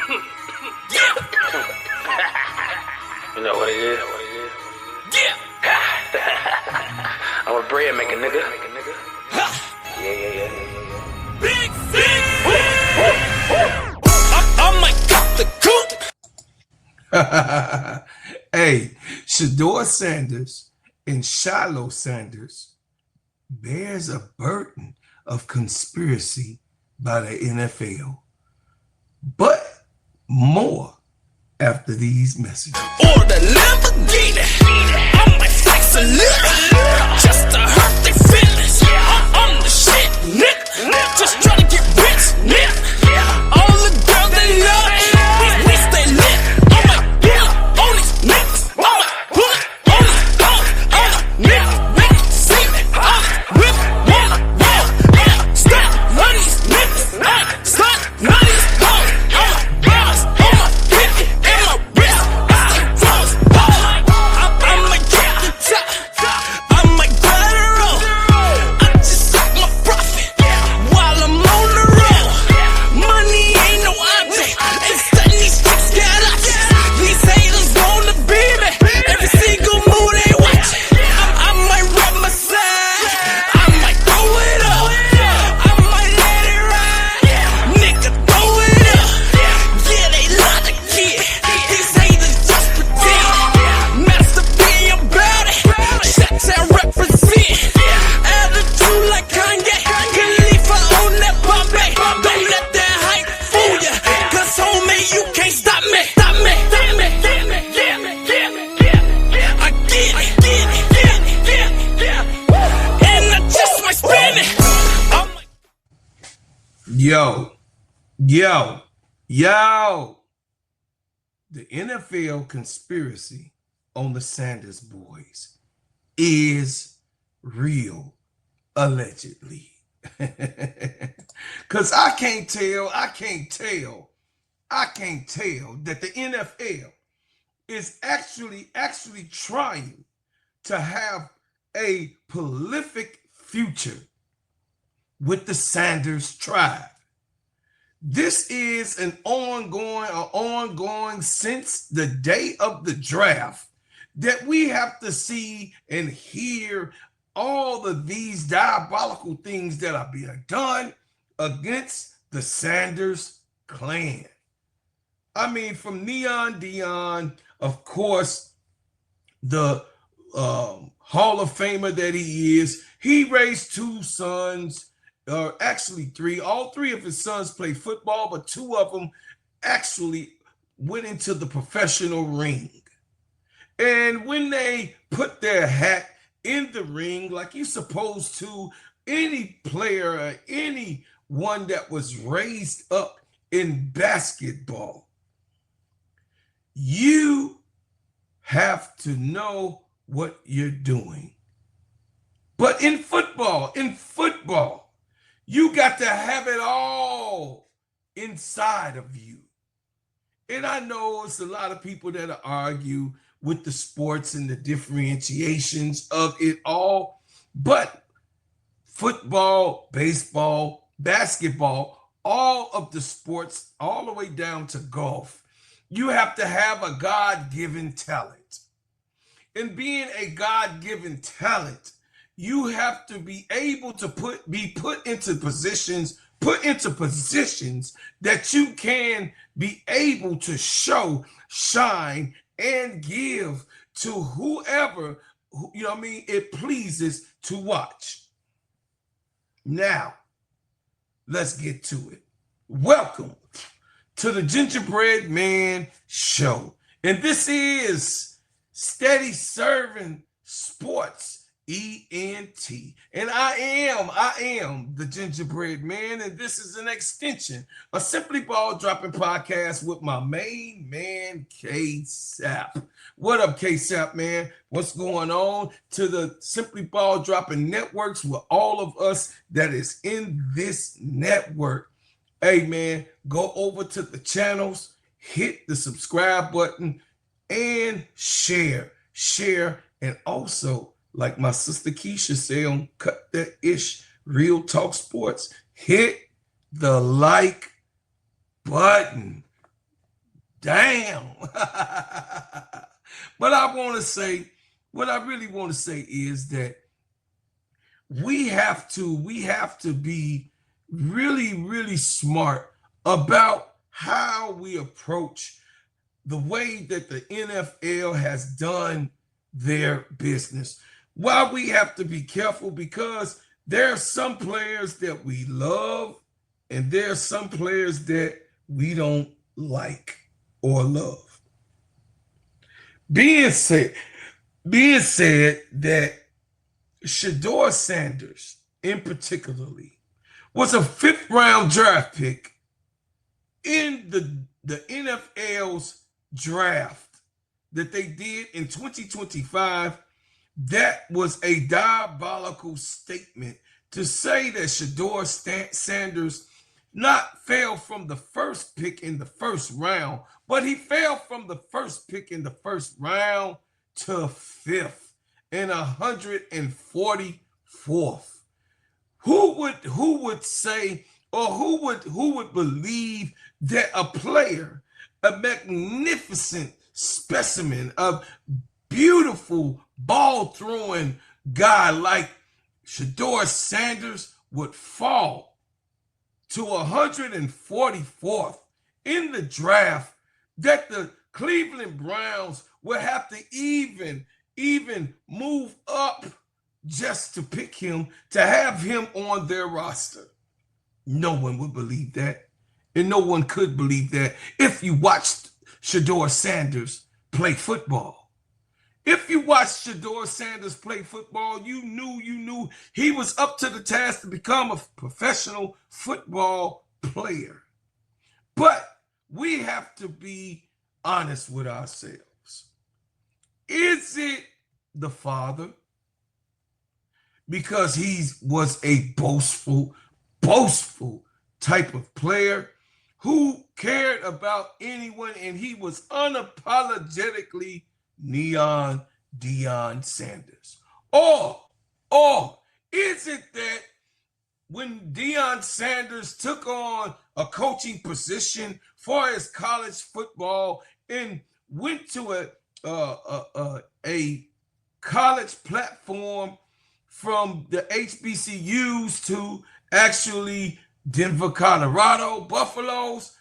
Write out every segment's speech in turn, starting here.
You know what it is? Yeah. I'm a bread maker, nigga. Yeah. Big thing. I might cut the coop. Hey, Shedeur Sanders and Shilo Sanders bears a burden of conspiracy by the NFL, but more after these messages. Or the Lamborghini. I might flex a little just to hurt their feelings. I'm the shit, nigga. Just trying to get rich, nigga. All the girls they love, we stay lit. I might pull up on these niggas. I might pull up on these hoes. Niggas make it see me. Whip, one, roll. Stop, none of these niggas. Stop, none of these hoes. I'm a boss, on my pinky and my wrist. I stay froze. I might get the top. I might buy the roll. I just suck my profit while I'm on the road. Money ain't no object. Instead, these chicks got options. These haters wanna be me. Every single move they watch. I might rep my side. I might throw it up. I might let it ride. Nigga, throw it up. Yeah, they love the kid. These haters just pretend. Master being about it. Shut represent. Attitude like Kanye. Khalifa on that Bombay. Don't let that hype fool ya. Cause homie, you can't stop me. Stop me. I get it. And I just might spin it. I'm like, Yo. The NFL conspiracy on the Sanders boys is real, allegedly. Because I can't tell that the NFL is actually trying to have a prolific future with the Sanders tribe. This is an ongoing since the day of the draft that we have to see and hear all of these diabolical things that are being done against the Sanders clan. I mean, from Neon Dion, of course, the Hall of Famer that he is, he raised two sons, or actually three. All three of his sons play football, but two of them actually went into the professional ring. And when they put their hat in the ring, like you're supposed to, any player or anyone that was raised up in basketball, you have to know what you're doing. But in football, you got to have it all inside of you. And I know it's a lot of people that argue with the sports and the differentiations of it all, but football, baseball, basketball, all of the sports, all the way down to golf, you have to have a God-given talent. And being a God-given talent, you have to be able to be put into positions that you can be able to show, shine, and give to whoever, it pleases to watch. Now, let's get to it. Welcome to the Gingerbread Man Show. And this is STEADYSERV Sports ENT. And I am the Gingerbread Man, and this is an extension, a Simply Ball Dropping podcast with my main man, KEYSHA. What up, KEYSHA, man? What's going on to the Simply Ball Dropping networks with all of us that is in this network? Hey, man, go over to the channels, hit the subscribe button, and share, and also, like my sister KEYSHA say on Cut That Ish Real Talk Sports, hit the like button. Damn. But I want to say, what I really want to say is that we have to be really, really smart about how we approach the way that the NFL has done their business. While we have to be careful, because there are some players that we love and there are some players that we don't like or love. Being said that Shedeur Sanders, in particularly, was a 5th round draft pick in the NFL's draft that they did in 2025. That was a diabolical statement to say that Shedeur Sanders not fell from the first pick in the first round, but he fell from the first pick in the first round to 5th and 144th. Who would say, or who would believe that a player, a magnificent specimen of beautiful ball throwing guy like Shedeur Sanders would fall to 144th in the draft, that the Cleveland Browns will have to even move up just to pick him, to have him on their roster? No one would believe that. And no one could believe that if you watched Shedeur Sanders play football. If you watched Shedeur Sanders play football, you knew he was up to the task to become a professional football player. But we have to be honest with ourselves. Is it the father? Because he was a boastful type of player who cared about anyone, and he was unapologetically Deion Sanders. Or is it that when Deion Sanders took on a coaching position for his college football and went to a college platform from the HBCUs to actually Denver, Colorado, Buffaloes,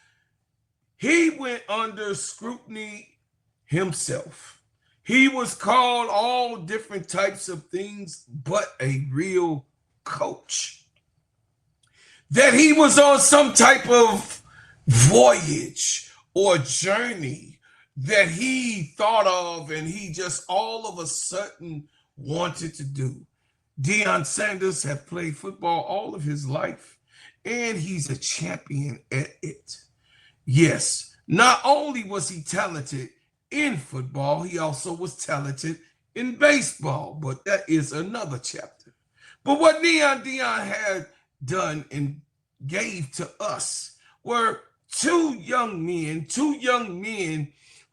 he went under scrutiny himself. He was called all different types of things but a real coach. That he was on some type of voyage or journey that he thought of and he just all of a sudden wanted to do. Deion Sanders has played football all of his life, and he's a champion at it. Yes, not only was he talented in football, he also was talented in baseball, but that is another chapter. But what Deion had done and gave to us were two young men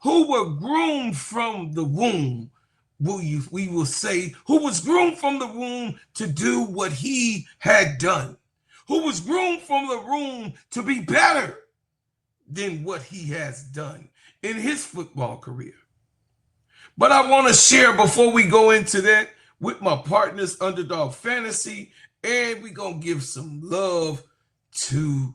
who were groomed from the womb. We will say, who was groomed from the womb to do what he had done, who was groomed from the womb to be better than what he has done in his football career. But I want to share, before we go into that, with my partners, Underdog Fantasy, and we're going to give some love to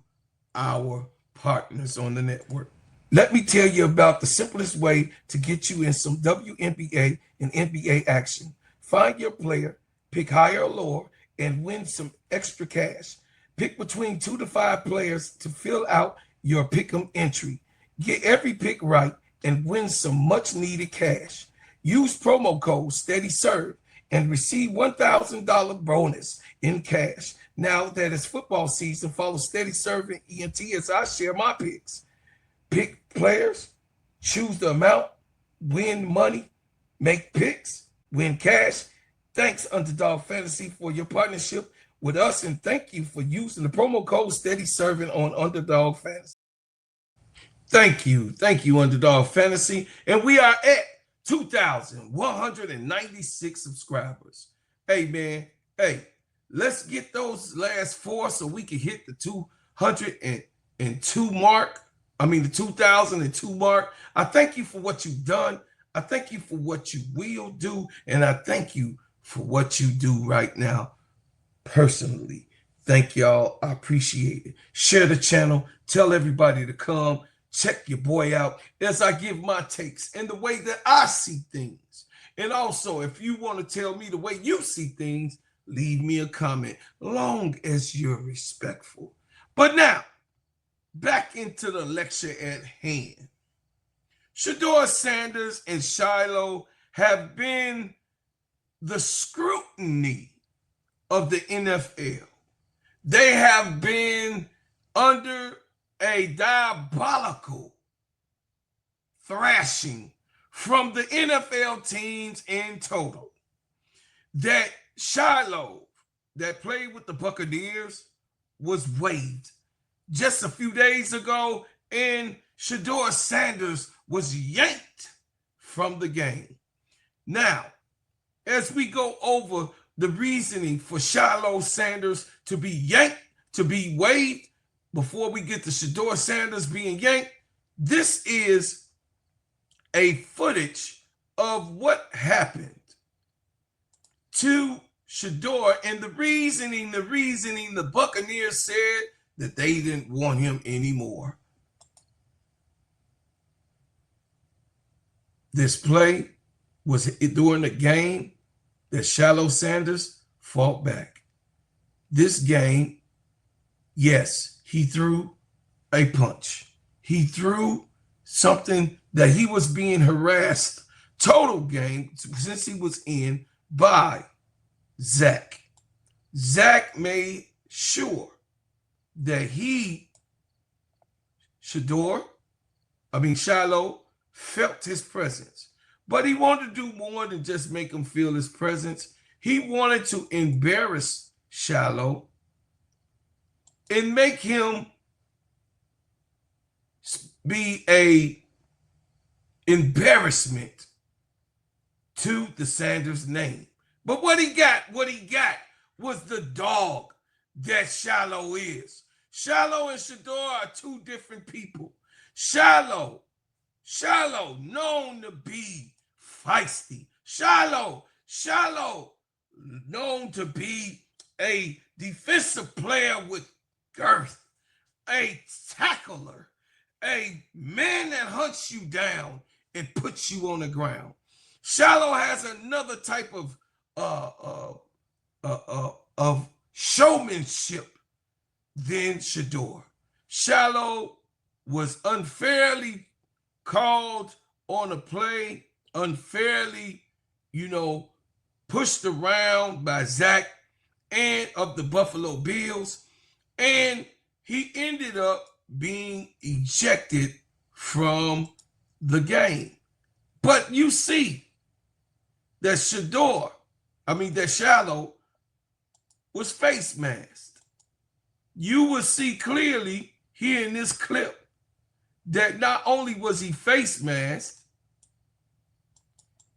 our partners on the network. Let me tell you about the simplest way to get you in some WNBA and NBA action. Find your player, pick higher or lower, and win some extra cash. Pick between 2 to 5 players to fill out your pick'em entry. Get every pick right and win some much-needed cash. Use promo code STEADYSERV and receive $1,000 bonus in cash. Now that it's football season, follow STEADYSERV and ENT as I share my picks. Pick players, choose the amount, win money, make picks, win cash. Thanks, Underdog Fantasy, for your partnership with us, and thank you for using the promo code STEADYSERV on Underdog Fantasy. Thank you, Underdog Fantasy. And we are at 2,196 subscribers. Hey, man, let's get those last 4 so we can hit the 202 mark. the 2002 mark. I thank you for what you've done. I thank you for what you will do. And I thank you for what you do right now personally. Thank y'all. I appreciate it. Share the channel. Tell everybody to come. Check your boy out as I give my takes and the way that I see things. And also, if you want to tell me the way you see things, leave me a comment, long as you're respectful. But now, back into the lecture at hand. Shedeur Sanders and Shilo have been the scrutiny of the NFL. They have been under a diabolical thrashing from the NFL teams in total. That Shilo, that played with the Buccaneers, was waived just a few days ago, and Shedeur Sanders was yanked from the game. Now, as we go over the reasoning for Shilo Sanders to be yanked, to be waived, before we get to Shedeur Sanders being yanked, this is a footage of what happened to Shedeur, and the reasoning, the Buccaneers said that they didn't want him anymore. This play was during the game that Shilo Sanders fought back. This game, yes, he threw a punch. He threw something that he was being harassed total game since he was in by Zach. Zach made sure that Shilo felt his presence. But he wanted to do more than just make him feel his presence. He wanted to embarrass Shilo and make him be a embarrassment to the Sanders name. But what he got was the dog that Shilo is. Shilo and Shedeur are two different people. Shilo known to be feisty. Shilo known to be a defensive player with girth, a tackler, a man that hunts you down and puts you on the ground. Shilo has another type of showmanship than Shedeur. Shilo was unfairly called on a play, unfairly, pushed around by Zach and of the Buffalo Bills, and he ended up being ejected from the game. But you see that Shilo was face masked. You will see clearly here in this clip that not only was he face masked,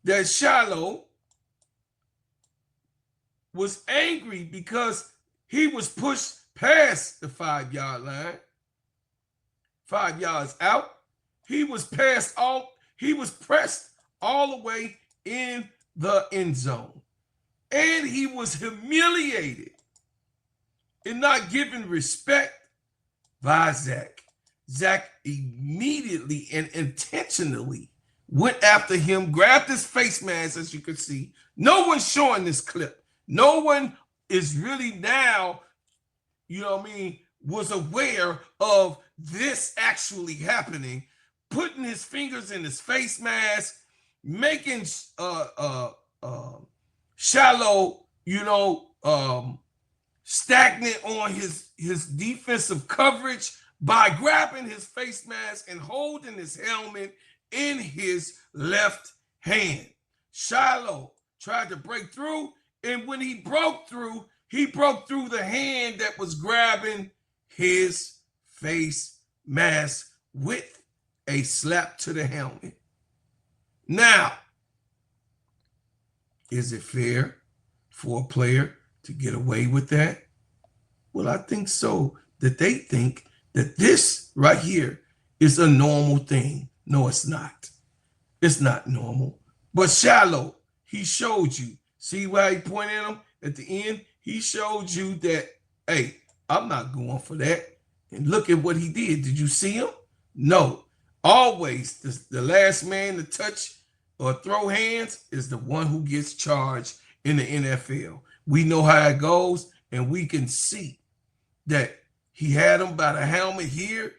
that Shilo was angry because he was pushed past the 5-yard line, 5 yards out. He was pressed all the way in the end zone. And he was humiliated and not given respect by Zach. Zach immediately and intentionally went after him, grabbed his face mask, as you can see. No one's showing this clip. No one is really now, was aware of this actually happening, putting his fingers in his face mask, making Shilo, stagnant on his defensive coverage by grabbing his face mask and holding his helmet in his left hand. Shilo tried to break through, and when he broke through the hand that was grabbing his face mask with a slap to the helmet. Now, is it fair for a player to get away with that? Well, I think so. That they think that this right here is a normal thing. No, it's not. It's not normal. But Shilo, he showed you. See why he pointed at him at the end? He showed you that, hey, I'm not going for that. And look at what he did. Did you see him? No. Always the last man to touch or throw hands is the one who gets charged in the NFL. We know how it goes, and we can see that he had him by the helmet here,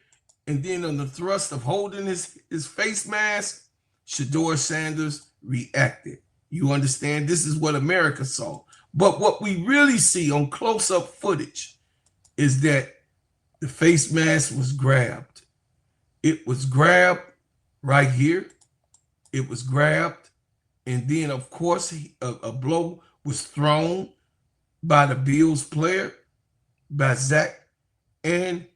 and then on the thrust of holding his face mask, Shedeur Sanders reacted. You understand? This is what America saw. But what we really see on close-up footage is that the face mask was grabbed. It was grabbed right here. It was grabbed. And then, of course, a blow was thrown by the Bills player, by Zach. And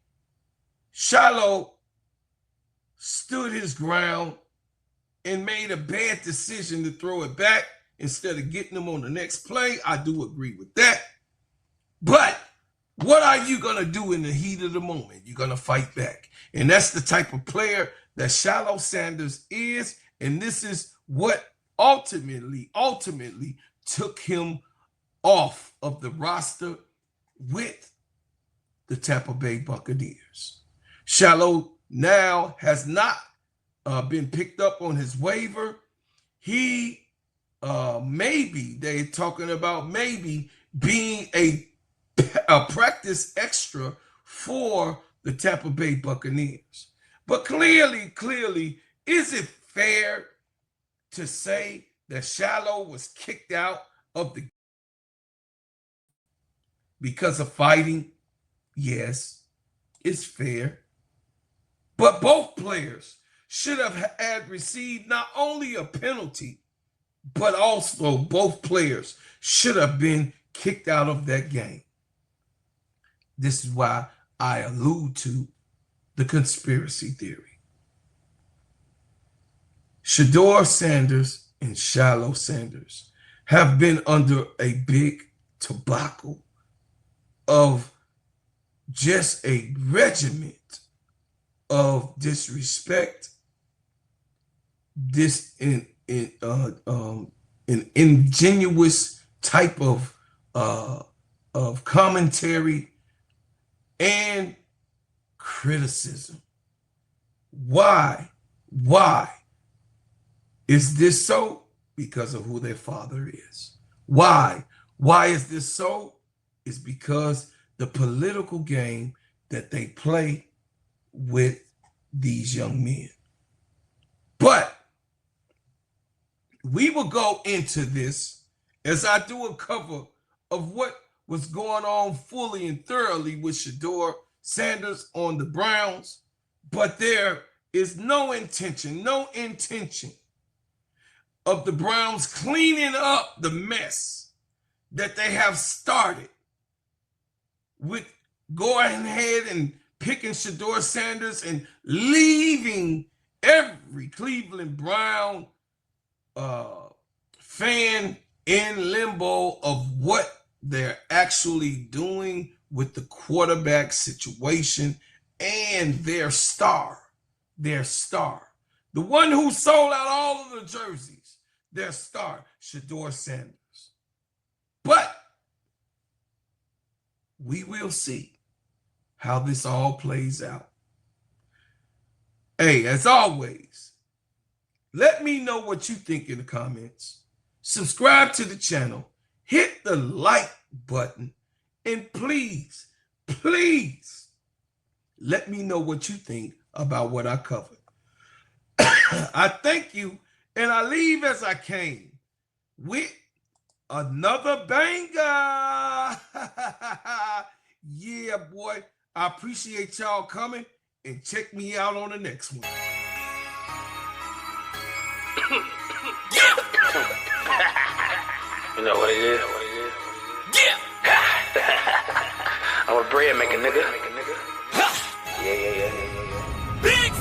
Shilo stood his ground and made a bad decision to throw it back instead of getting him on the next play. I do agree with that. But what are you going to do in the heat of the moment? You're going to fight back. And that's the type of player that Shilo Sanders is. And this is what ultimately took him off of the roster with the Tampa Bay Buccaneers. Shilo now has not been picked up on his waiver. He maybe, they're talking about maybe being a practice extra for the Tampa Bay Buccaneers. But clearly, is it fair to say that Shilo was kicked out of the because of fighting? Yes, it's fair. But both players should have had received not only a penalty, but also both players should have been kicked out of that game. This is why I allude to the conspiracy theory. Shedeur Sanders and Shilo Sanders have been under a big tobacco of just a regiment of disrespect, an ingenuous type of commentary and criticism. Why is this so? Because of who their father is. Why is this so? It's because the political game that they play with these young men. But we will go into this as I do a cover of what was going on fully and thoroughly with Shedeur Sanders on the Browns. But there is no intention of the Browns cleaning up the mess that they have started with going ahead and picking Shedeur Sanders and leaving every Cleveland Brown fan in limbo of what they're actually doing with the quarterback situation and their star, the one who sold out all of the jerseys, their star, Shedeur Sanders. But we will see how this all plays out. Hey, as always, let me know what you think in the comments. Subscribe to the channel, hit the like button, and please let me know what you think about what I covered. I thank you, and I leave as I came with another banger. Yeah, boy. I appreciate y'all coming, and check me out on the next one. You know what it is? Yeah. I'm a bread maker, nigga. Yeah. Big